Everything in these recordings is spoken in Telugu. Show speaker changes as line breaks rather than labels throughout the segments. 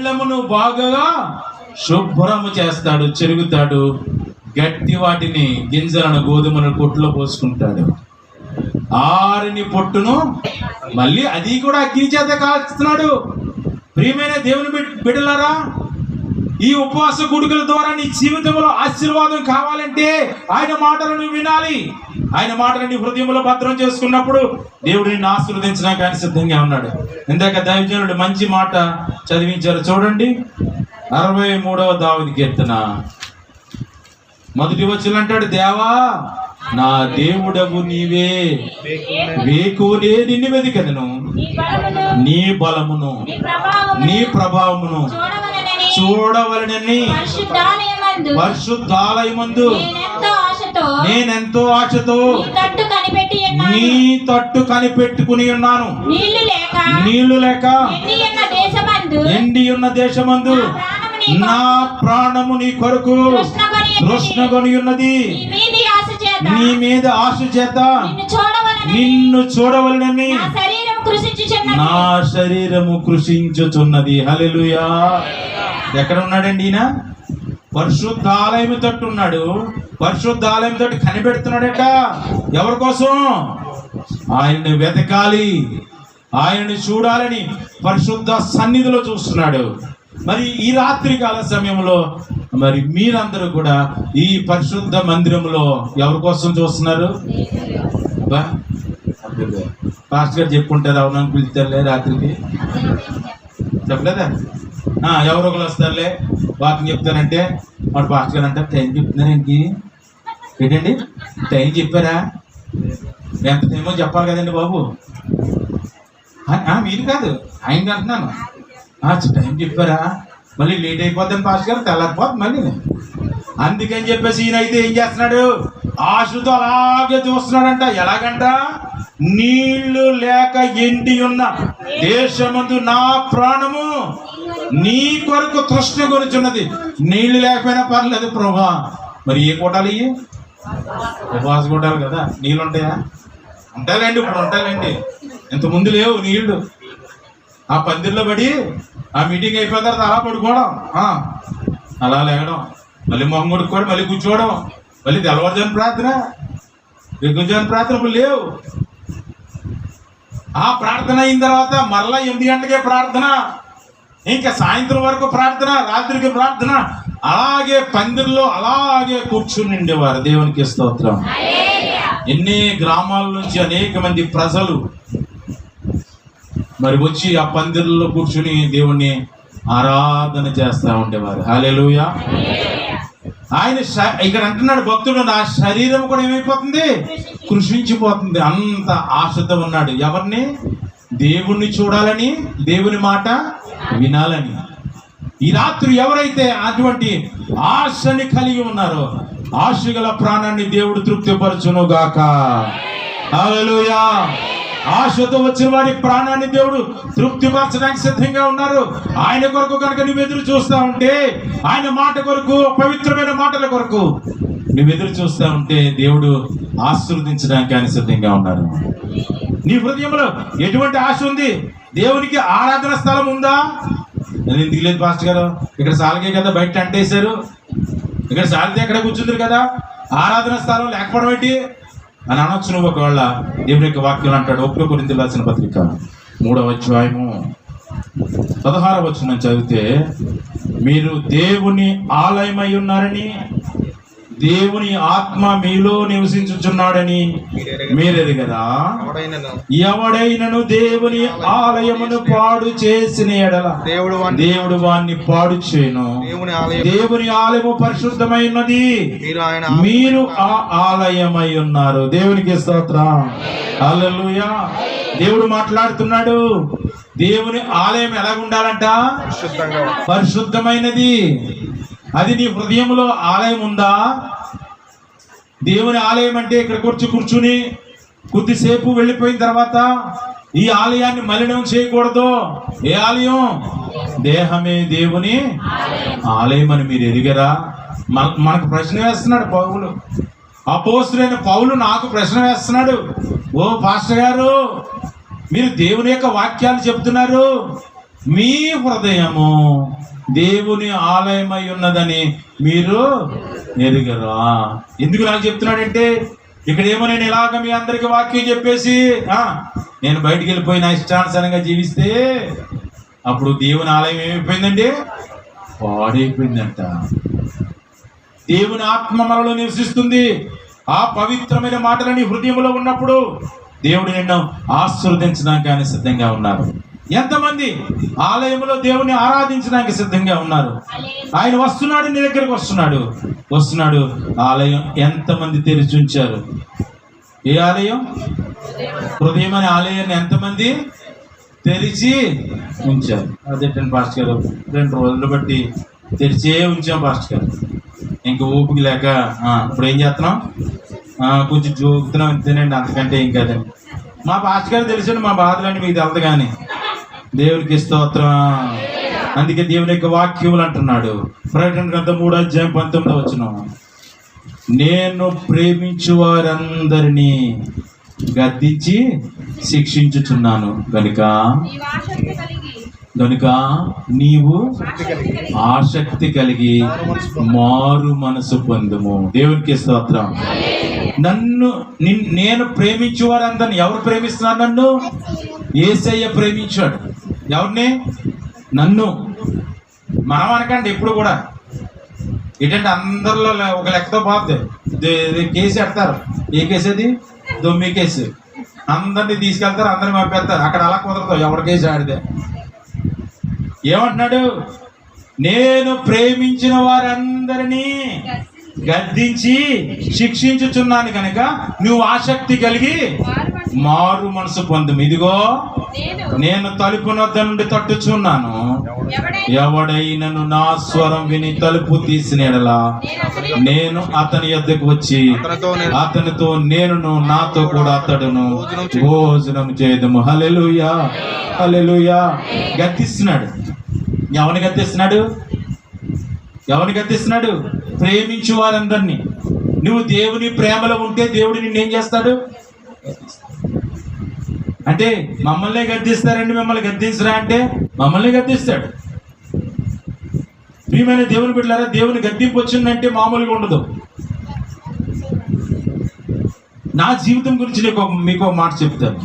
పళ్ళెమును బాగా శుభ్రము చేస్తాడు, చెరుగుతాడు. గట్టి వాటిని గింజలను గోధుమలను పొట్టులో పోసుకుంటాడు. ఆరిని పొట్టును మళ్ళీ అది కూడా అగ్ని చేత కాల్చుతున్నాడు. ప్రియమైన దేవుని బిడ్డలారా, ఈ ఉపవాస గుడుగుల ద్వారా నీ జీవితంలో ఆశీర్వాదం కావాలంటే ఆయన మాటలను వినాలి. ఆయన మాటలని హృదయంలో భద్రం చేసుకున్నప్పుడు దేవుడు నిన్ను ఆశీర్వదించడానికి ఆయన సిద్ధంగా ఉన్నాడు. ఇందాక దైవజనుడు మంచి మాట చదివించారు, చూడండి. 63వ దావీదు కీర్తన 1వ వచనం అంటాడు, దేవా నా దేవుడవు నీవే, వేకువనే నిన్ను వెదికెదను, నీ బలమును నీ ప్రభావమును చూడవలనని పరిశుద్ధాలయమందు నేనెంతో ఆశతో నీ తట్టు కనిపెట్టుకుని ఉన్నాను. నీళ్లు లేక ఎండి ఉన్న దేశమందు నా ప్రాణము నీ కొరకు తృష్ణగొని ఉన్నది. నీ మీద ఆశ చేత నిన్ను చూడవలనని నా శరీరము కృషించుచున్నది. హల్లెలూయా. ఎక్కడ ఉన్నాడండి ఈయన? పరిశుద్ధాలయం తట్టు ఉన్నాడు. పరిశుద్ధాలయం తట్టు కనిపెడుతున్నాడట. ఎవరి కోసం? ఆయన్ని వెతకాలి, ఆయన్ని చూడాలని పరిశుద్ధ సన్నిధిలో చూస్తున్నాడు. మరి ఈ రాత్రి కాల సమయంలో మరి మీరందరూ కూడా ఈ పరిశుద్ధ మందిరంలో ఎవరి కోసం చూస్తున్నారు? పాస్టర్ గారు చెప్పుకుంటారు, అవునని పిలుస్తారులే రాత్రికి, చెప్పలేదా? ఎవరో ఒకరు వస్తారులే వాకింగ్ చెప్తారంటే వాడు పాస్టర్ గారు అంటే టైం చెప్తున్నారు ఏంటండి, టైం చెప్పారా? ఎంత టైమో చెప్పాలి కదండి బాబు. మీరు కాదు, ఆయన అంటున్నాను. టైం చెప్పారా? మళ్ళీ లేట్ అయిపోద్దని పాస్టర్ గారు, తెల్లారిపోద్ది మళ్ళీ. అందుకని చెప్పేసి ఈయన అయితే ఏం చేస్తున్నాడు? ఆశతో అలాగే చూస్తున్నాడంట. ఎలాగంట? నీళ్లు లేక ఎండి ఉన్న దేశమందు నా ప్రాణము నీ కొరకు తృష్ణ కొనుచున్నది. నీళ్లు లేకపోయినా పర్లేదు ప్రభా. మరి ఏ కొట్టాలి? ఉపవాస కొట్టాలి కదా. నీళ్ళు ఉంటాయా? ఉంటాయిలేండి, ఇప్పుడు ఉంటాయిలేండి. ఇంతకుముందు లేవు నీళ్లు. ఆ పందిర్లో పడి ఆ మీటింగ్ అయిపోయిన తర్వాత అలా పడుకోవడం, అలా లేగడం, మళ్ళీ మొహం కొడుకోవడం, మళ్ళీ కూర్చోవడం, మళ్ళీ తెల్లవారుజామున ప్రార్థన, దిగ్గుజామున ప్రార్థన ఇప్పుడు లేవు. ఆ ప్రార్థన అయిన తర్వాత మరలా 8 గంటలకే ప్రార్థన, ఇంకా సాయంత్రం వరకు ప్రార్థన, రాత్రికి ప్రార్థన. అలాగే పందిర్లో అలాగే కూర్చుని ఉండేవారు. దేవునికి స్తోత్రం. ఎన్ని గ్రామాల నుంచి అనేక మంది ప్రజలు మరి వచ్చి ఆ పందిర్లో కూర్చుని దేవుణ్ణి ఆరాధన చేస్తూ ఉండేవారు. హల్లెలూయా. ఆయన ఇక్కడ అంటున్నాడు భక్తుడు, నా శరీరం కూడా ఏమైపోతుంది? కృషించిపోతుంది. అంత ఆశతో ఉన్నాడు. ఎవరిని? దేవుణ్ణి చూడాలని, దేవుని మాట వినాలని. ఈ రాత్రి ఎవరైతే అటువంటి ఆశని కలిగి ఉన్నారో ఆశ గల ప్రాణాన్ని దేవుడు తృప్తిపరచును గాక. హల్లెలూయా. ఆశతో వచ్చిన వారి ప్రాణాన్ని దేవుడు తృప్తిపరచడానికి సిద్ధంగా ఉన్నారు. ఆయన కొరకు కనుక నువ్వు ఎదురు చూస్తూ ఉంటే, ఆయన మాట కొరకు, పవిత్రమైన మాటల కొరకు నువ్వు ఎదురు చూస్తూ ఉంటే దేవుడు ఆశీర్వదించడానికి ఆయన సిద్ధంగా ఉన్నారు. నీ హృదయంలో ఎటువంటి ఆశ ఉంది? దేవునికి ఆరాధన స్థలం ఉందా? నేను ఎందుకు లేదు పాస్టర్ గారు, ఇక్కడ సాలకే కదా బయట అంటేశారు, ఇక్కడ సాలితే ఎక్కడ కూర్చుందరు కదా, ఆరాధన స్థలం లేకపోవడం ఏంటి అని అనొచ్చు నువ్వు. ఒకవేళ దేవుని యొక్క వాక్యం అంటాడు, 1 కొరింథీయులకు రాసిన పత్రిక 3వ అధ్యాయము 16వ వచనం చదివితే, మీరు దేవుని ఆలయమై ఉన్నారని, దేవుని ఆత్మ మీలో నివసించుచున్నాడని మీరెరుగరా? ఎవడైనను దేవుని ఆలయమును పాడు చేసిన ఎడల దేవుడు వాణ్ణి పాడు చేయను. దేవుని ఆలయము పరిశుద్ధమైనది, మీరు ఆ ఆలయమై ఉన్నారు. దేవునికి స్తోత్రం. హల్లెలూయా. దేవుడు మాట్లాడుతున్నాడు. దేవుని ఆలయం ఎలా ఉండాలంట? పరిశుద్ధమైనది. అది నీ హృదయంలో ఆలయం ఉందా? దేవుని ఆలయం అంటే ఇక్కడ కూర్చుని కొద్దిసేపు వెళ్ళిపోయిన తర్వాత ఈ ఆలయాన్ని మలినం చేయకూడదు. ఏ ఆలయం? దేహమే దేవుని ఆలయం అని మీరు ఎరిగరా? మనకు ప్రశ్న వేస్తున్నాడు పౌలు. అపోస్తలుడైన పౌలు నాకు ప్రశ్న వేస్తున్నాడు. ఓ పాస్టర్ గారు, మీరు దేవుని యొక్క వాక్యాలు చెప్తున్నారు, మీ హృదయము దేవుని ఆలయమై ఉన్నదని మీరు ఎరుగరా. ఎందుకు నాకు చెప్తున్నాడంటే ఇక్కడేమో నేను ఇలాగ మీ అందరికి వాక్యం చెప్పేసి నేను బయటికి వెళ్ళిపోయి నా ఇష్టానుసారంగా జీవిస్తే అప్పుడు దేవుని ఆలయం ఏమైపోయిందండి? పాడైపోయిందంట. దేవుని ఆత్మ మనలో నివసిస్తుంది. ఆ పవిత్రమైన మాటలని హృదయంలో ఉన్నప్పుడు దేవుడు నిన్ను ఆశీర్వదించడానికి ఆయన సిద్ధంగా ఉన్నారు. ఎంతమంది ఆలయంలో దేవుని ఆరాధించడానికి సిద్ధంగా ఉన్నారు? ఆయన వస్తున్నాడు, నీ దగ్గరకు వస్తున్నాడు. ఆలయం ఎంతమంది తెరిచి ఉంచారు? ఏ ఆలయం? హృదయం అనే ఆలయాన్ని ఎంతమంది తెరిచి ఉంచారు? అదేంటండి పాస్టర్ గారు, 2 రోజులు బట్టి తెరిచే ఉంచాం పాస్టర్ గారు. ఇంక ఊపికి లేక ఇప్పుడు ఏం చేస్తున్నాం? కొంచెం జోగుతున్నాం అంతేనండి, అంతకంటే ఏం కాదండి. మా పాస్టర్ గారు తెలిసండి మా బాధలన్నీ మీకు తెలదు, కానీ దేవునికి స్తోత్రం. అందుకే దేవుని యొక్క వాక్యములు అంటున్నాడు, ప్రకటన గ్రంథం 3:19 నేను ప్రేమించు వారందరినీ గద్దించి శిక్షించుచున్నాను గనుక నీవు ఆసక్తి కలిగి మారు మనసు పొందుము. దేవునికి స్తోత్రం. నేను ప్రేమించు వారందరినీ. ఎవరు ప్రేమిస్తున్నారు నన్ను? యేసయ్య ప్రేమించాడు. ఎవరిని? నన్ను. మనం అనకండి ఎప్పుడు కూడా. ఏంటంటే అందరిలో ఒక లెక్కతో పోతుంది. కేసు పెడతారు. ఏ కేసు అది? దొమ్మి కేసు. అందరినీ తీసుకెళ్తారు, అందరిని పంపేస్తారు. అక్కడ అలా కుదరదు. ఎవరి కేసు ఆడితే. ఏమంటున్నాడు? నేను ప్రేమించిన వారందరినీ గద్దించి శిక్షించుచున్నాను కనుక నువ్వు ఆసక్తి కలిగి మారు మనసు పొందుము. ఇదిగో నేను తలుపు వద్ద నుండి తట్టుచున్నాను. ఎవడైనను నా స్వరం విని తలుపు తీసిన యెడల నేను అతని యొద్దకు వచ్చి అతనితో నేనును నాతో కూడా అతడును భోజనం చేదుము. హల్లెలూయా, హల్లెలూయా. గద్దిస్తున్నాడు. ఎవరిని గద్దిస్తున్నాడు? ప్రేమించు వారందరినీ. నువ్వు దేవుని ప్రేమలో ఉంటే దేవుడు నిన్నేం చేస్తాడు? అంటే మమ్మల్ని గద్దిస్తారండి, మిమ్మల్ని గద్దించరా అంటే మమ్మల్ని గద్దిస్తాడు. ప్రియమైన దేవుని బిడ్డలారా, దేవుని గద్దింపు వచ్చిందంటే మామూలుగా ఉండదు. నా జీవితం గురించి మీకు ఒక మాట చెప్తాను.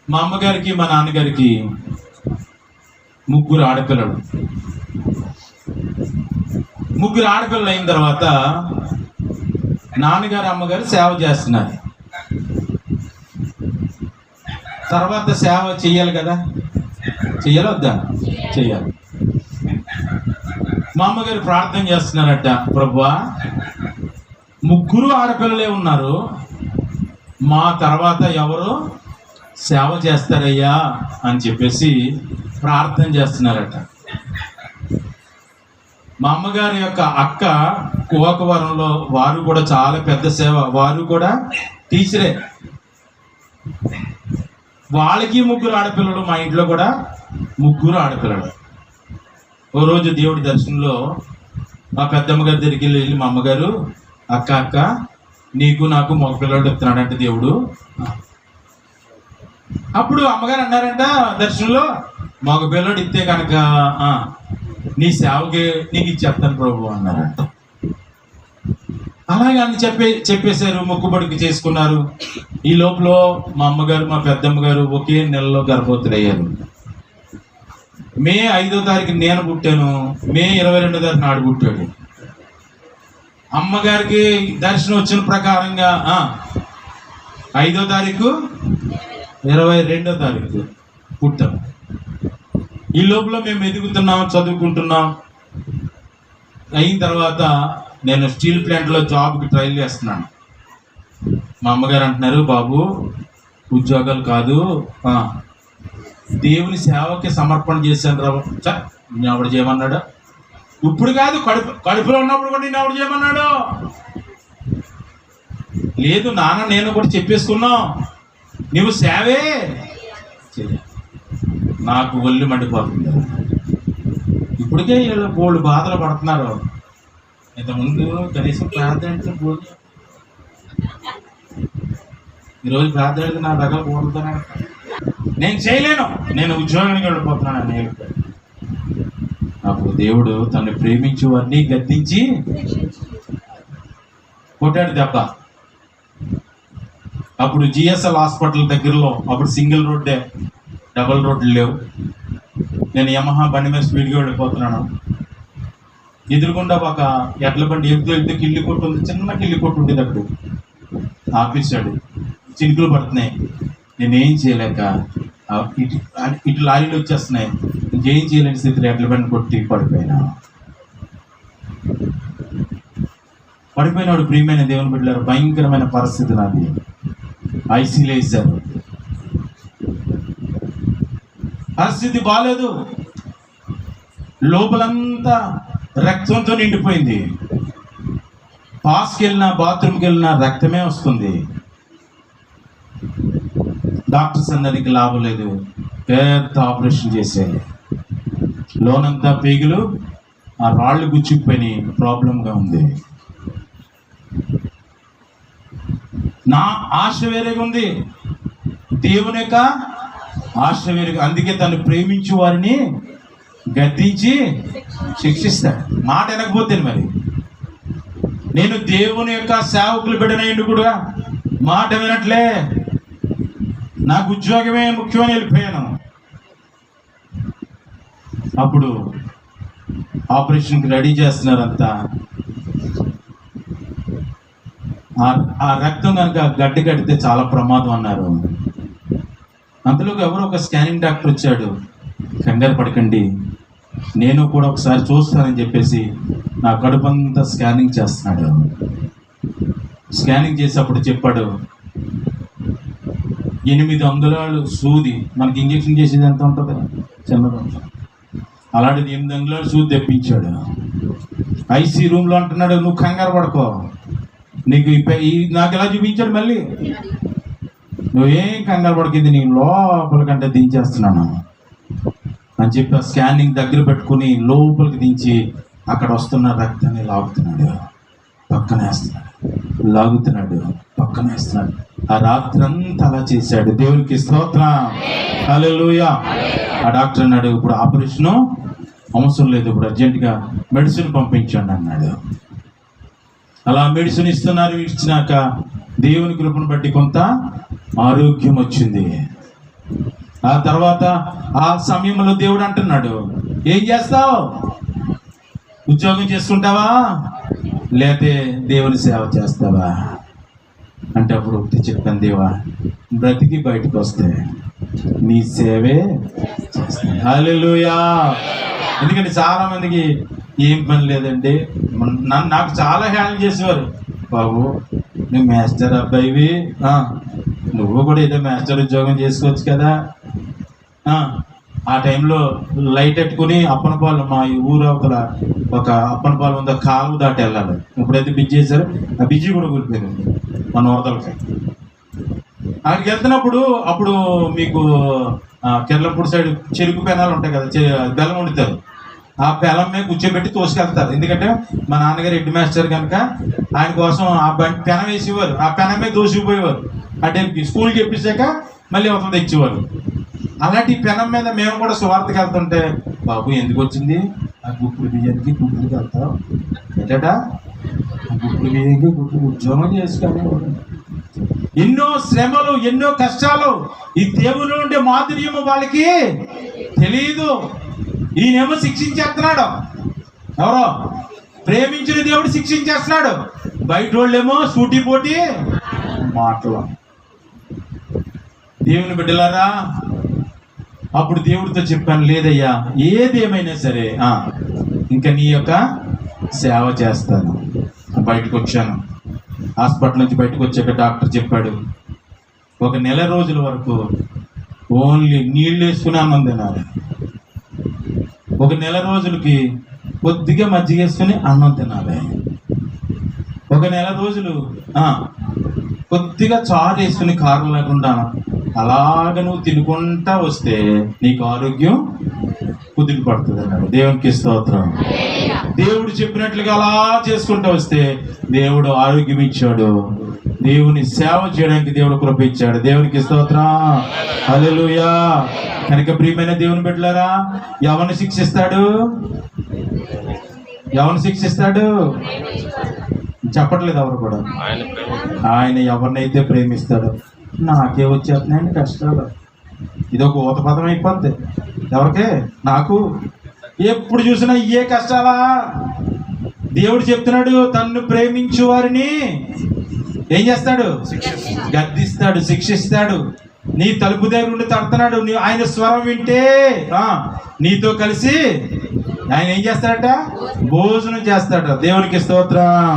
మా అమ్మగారికి మా నాన్నగారికి 3 ఆడపిల్లలు. 3 ఆడపిల్లలు అయిన తర్వాత నాన్నగారు అమ్మగారు సేవ చేస్తున్నారు. తర్వాత సేవ చెయ్యాలి కదా, చెయ్యాలొద్దా? చెయ్యాలి. మా అమ్మగారు ప్రార్థన చేస్తున్నారట, ప్రభువా 3 ఆడపిల్లలే ఉన్నారు, మా తర్వాత ఎవరు సేవ చేస్తారయ్యా అని చెప్పేసి ప్రార్థన చేస్తున్నారట. మా అమ్మగారి యొక్క అక్క కోకవరంలో, వారు కూడా చాలా పెద్ద సేవ, వారు కూడా టీచరే. వాళ్ళకి 3 ఆడపిల్లలు, మా ఇంట్లో కూడా 3 ఆడపిల్లలు. ఓ రోజు దేవుడి దర్శనంలో మా పెద్దమ్మ గారి దగ్గరికి వెళ్ళి మా అమ్మగారు, అక్క నీకు నాకు మగ పిల్లలు ఇస్తున్నాడంటే దేవుడు. అప్పుడు అమ్మగారు అన్నారంట దర్శనంలో, మగ పిల్లడు ఇస్తే కనుక నీ సేవకి నీకు ఇచ్చేస్తాను ప్రభు అన్నారంట. అలాగే అని చెప్పేశారు, మొక్కుబడికి చేసుకున్నారు. ఈ లోపల మా అమ్మగారు మా పెద్దమ్మ గారు ఒకే నెలలో గర్భవతులయ్యారు. మే 5వ తారీఖు నేను పుట్టాను, మే 22వ తారీఖు నాడు పుట్టాడు. అమ్మగారికి దర్శనం వచ్చిన ప్రకారంగా 5వ తారీఖు 22వ తారీఖు పుట్టాం. ఈ లోపల మేము ఎదుగుతున్నాం, చదువుకుంటున్నాం. అయిన తర్వాత నేను స్టీల్ ప్లాంట్లో జాబ్కి ట్రైల్ చేస్తున్నాను. మా అమ్మగారు అంటున్నారు, బాబు ఉద్యోగాలు కాదు, దేవుని సేవకి సమర్పణ చేశాను రా. నేను ఎవడు చేయమన్నాడు? ఇప్పుడు కాదు, కడుపులో ఉన్నప్పుడు కూడా నేను ఎవడు చేయమన్నాడు? లేదు నాన్న, నేను కూడా చెప్పేసుకున్నావు, నువ్వు సేవే. నాకు ఒళ్ళు మండిపోతుంది. ఇప్పటికే వీళ్ళు బోళ్ళు బాధలు పడుతున్నారు. ఇంతకుముందు కనీసం ప్రార్థన పోదు. ఈరోజు ప్రార్థన నా దగ్గర పోతున్నాడు. నేను చేయలేను, నేను ఉద్యోగానికి వెళ్ళిపోతున్నాను అని వెళ్ళిపోయాడు. అప్పుడు దేవుడు తను ప్రేమించే వారిని గద్దించి కొట్టాడు దెబ్బ. అప్పుడు జిఎస్ఎల్ హాస్పిటల్ దగ్గరలో, అప్పుడు సింగిల్ రోడ్డే, డబుల్ రోడ్లు లేవు. నేను యమహా బండి మీద స్పీడ్గా వెళ్ళిపోతున్నాను. ఎదురుగుండా ఒక ఎడ్ల బండి వెళ్తూ కిల్లి కొట్టు ఉంది, చిన్న కిల్లి కొట్టు ఉండేది. అప్పుడు ఆపేశాడు. చినుకులు పడుతున్నాయి. నేనేం చేయలేక ఇటు లారీలు వచ్చేస్తున్నాయి. ఇంకేం చేయలేని స్థితిలో ఎడ్ల బండి కొట్టి పడిపోయినాడు. ప్రియమైన దేవుని బిడ్డలారా, భయంకరమైన పరిస్థితి నాది. ఐసీలో వేశారు. పరిస్థితి బాగాలేదు. లోపలంతా రక్తంతో నిండిపోయింది. పాస్కి వెళ్ళినా, బాత్రూమ్కి వెళ్ళినా రక్తమే వస్తుంది. డాక్టర్స్ అందరికి లాభం లేదు. పెద్ద ఆపరేషన్ చేసేది. లోనంతా పేగులు, ఆ రాళ్ళు గుచ్చుకుపోయి ప్రాబ్లంగా ఉంది. నా ఆశ వేరేగా ఉంది, దేవుని యొక్క ఆశ వేరేగా. అందుకే తను ప్రేమించు వారిని గద్దించి శిక్షిస్తాడు. మాట వినకపోతే మరి నేను దేవుని యొక్క సేవకులు బిడ్డనయ్యిండు కూడా మాట వినట్లే, నాకు ఉద్యోగమే ముఖ్యమని వెళ్ళిపోయాను. అప్పుడు ఆపరేషన్కి రెడీ చేస్తున్నారంతా. ఆ రక్తం కనుక గడ్డి కడితే చాలా ప్రమాదం అన్నారు. అంతలోకి ఎవరో ఒక స్కానింగ్ డాక్టర్ వచ్చాడు. కంగారు పడకండి, నేను కూడా ఒకసారి చూస్తానని చెప్పేసి నా కడుపంతా స్కానింగ్ చేస్తున్నాడు. స్కానింగ్ చేసేటప్పుడు చెప్పాడు, 8 అంగుళాలు సూది, మనకి ఇంజక్షన్ చేసేది ఎంత ఉంటుంది చిన్నది, అలాంటిది 8 అంగుళాలు సూది తెప్పించాడు. ఐసీ రూమ్లో అంటున్నాడు, నువ్వు కంగారు పడుకో, నీకు నాకు ఎలా చూపించాడు, మళ్ళీ నువ్వేం కంగారు పడుకుంది, నీ లోపల కంటే దించేస్తున్నాను అని చెప్పి ఆ స్కానింగ్ దగ్గర పెట్టుకుని లోపలికి దించి అక్కడ వస్తున్న రక్తాన్ని లాగుతున్నాడు, పక్కనేస్తున్నాడు, లాగుతున్నాడు, పక్కనేస్తున్నాడు. ఆ రాత్రి అంతా అలా చేశాడు. దేవునికి స్తోత్రం, హల్లెలూయా. ఆ డాక్టర్ అన్నాడు, ఇప్పుడు ఆపరేషను అవసరం లేదు, ఇప్పుడు అర్జెంటుగా మెడిసిన్ పంపించండి అన్నాడు. అలా మెడిసిన్ ఇచ్చినాక దేవుని కృపను బట్టి కొంత ఆరోగ్యం వచ్చింది. ఆ తర్వాత ఆ సమయంలో దేవుడు అంటున్నాడు, ఏం చేస్తావు, ఉద్యోగం చేసుకుంటావా లేతే దేవుని సేవ చేస్తావా అంటే, అప్పుడు చెప్పాను, దేవా బ్రతికి బయటకు వస్తే నీ సేవే చేస్తాను. హల్లెలూయా. ఎందుకంటే చాలా మందికి ఏం పని లేదండి. నాకు చాలా హ్యాండిల్ చేసేవారు, బాబు నువ్వు మాస్టర్ అబ్బాయివి, నువ్వు కూడా ఏదో మాస్టర్ ఉద్యోగం చేసుకోవచ్చు కదా. ఆ టైంలో లైట్ పెట్టుకుని అప్పనపాలెం, మా ఊరు అవతల ఒక అప్పనపాలెం ఉందా, కాలువ దాటి వెళ్ళాలి. ఇప్పుడైతే బ్రిడ్జ్ చేశారు, ఆ బ్రిడ్జి కూడా కూలిపోయింది మన వరదలకి. అక్కడికి వెళ్తున్నప్పుడు అప్పుడు మీకు కెర్లంపూడి సైడ్ చెరుకు పెనాలు ఉంటాయి కదా, బెల్లం వండుతారు. ఆ బెల్లం మీద కూర్చోబెట్టి తోసుకెళ్తారు. ఎందుకంటే మా నాన్నగారు హెడ్ మాస్టర్ కనుక ఆయన కోసం ఆ బండి పెనం వేసేవారు, ఆ పెనం మీద దోసుకుపోయేవారు. అంటే స్కూల్కి చెప్పేసాక మళ్ళీ అవతల తెచ్చేవారు. అలాంటి పెనం మీద మేము కూడా సువార్తకి వెళ్తుంటే, బాబు ఎందుకు వచ్చింది ఆ గుప్పుడు బియ్యానికి, గుప్పుడికి వెళ్తావు ఏంటా, గుప్పుడు బియ్యానికి గుప్పుడు ఉద్యోగం చేసుకొని. ఎన్నో శ్రమలు, ఎన్నో కష్టాలు. ఈ దేవుని నుండి మాధుర్యము వాళ్ళకి తెలియదు. ఈయనేమో శిక్షించేస్తున్నాడు, ఎవరో ప్రేమించిన దేవుడు శిక్షించేస్తున్నాడు. బయట వాళ్ళేమో సూటిపోటి మాటలు. దేవుని బిడ్డలారా, అప్పుడు దేవుడితో చెప్పాను, లేదయ్యా ఏదేమైనా సరే ఇంకా నీ యొక్క సేవ చేస్తాను. బయటకు వచ్చాను. హాస్పిటల్ నుంచి బయటకు వచ్చాక డాక్టర్ చెప్పాడు, ఒక నెల రోజుల వరకు ఓన్లీ నీళ్ళు వేసుకుని అన్నం తినాలి. ఒక నెల రోజులకి కొద్దిగా మజ్జిగ వేసుకుని అన్నం తినాలి. ఒక నెల రోజులు కొద్దిగా చారు వేసుకుని కారం లేకుండా అలాగ నువ్వు తినుకుంటా వస్తే నీకు ఆరోగ్యం కుదిరి పడుతుంది అన్నాడు. దేవునికి స్తోత్రం. దేవుడు చెప్పినట్లుగా అలా చేసుకుంటూ వస్తే దేవుడు ఆరోగ్యం ఇచ్చాడు. దేవుని సేవ చేయడానికి దేవుడు కృప ఇచ్చాడు. దేవునికి స్తోత్రం, హల్లెలూయా. కనుక ప్రియమైన దేవుని బిడ్డలారా, ఎవరిని శిక్షిస్తాడు? ఎవరిని శిక్షిస్తాడు? చెప్పట్లేదు ఎవరు కూడా. ఆయన ఎవరినైతే ప్రేమిస్తాడో. నాకే వచ్చేస్తున్నాయండి కష్టాలు, ఇది ఒక ఊత పదం అయిపోద్ది. ఎవరికే? నాకు. ఎప్పుడు చూసినా ఏ కష్టాలా? దేవుడు చెప్తున్నాడు, తన్ను ప్రేమించు వారిని ఏం చేస్తాడు? గద్దిస్తాడు, శిక్షిస్తాడు. నీ తలుపు దగ్గర ఉండి తడుతున్నాడు. ఆయన స్వరం వింటే నీతో కలిసి ఆయన ఏం చేస్తాడట? భోజనం చేస్తాడట. దేవునికి స్తోత్రం.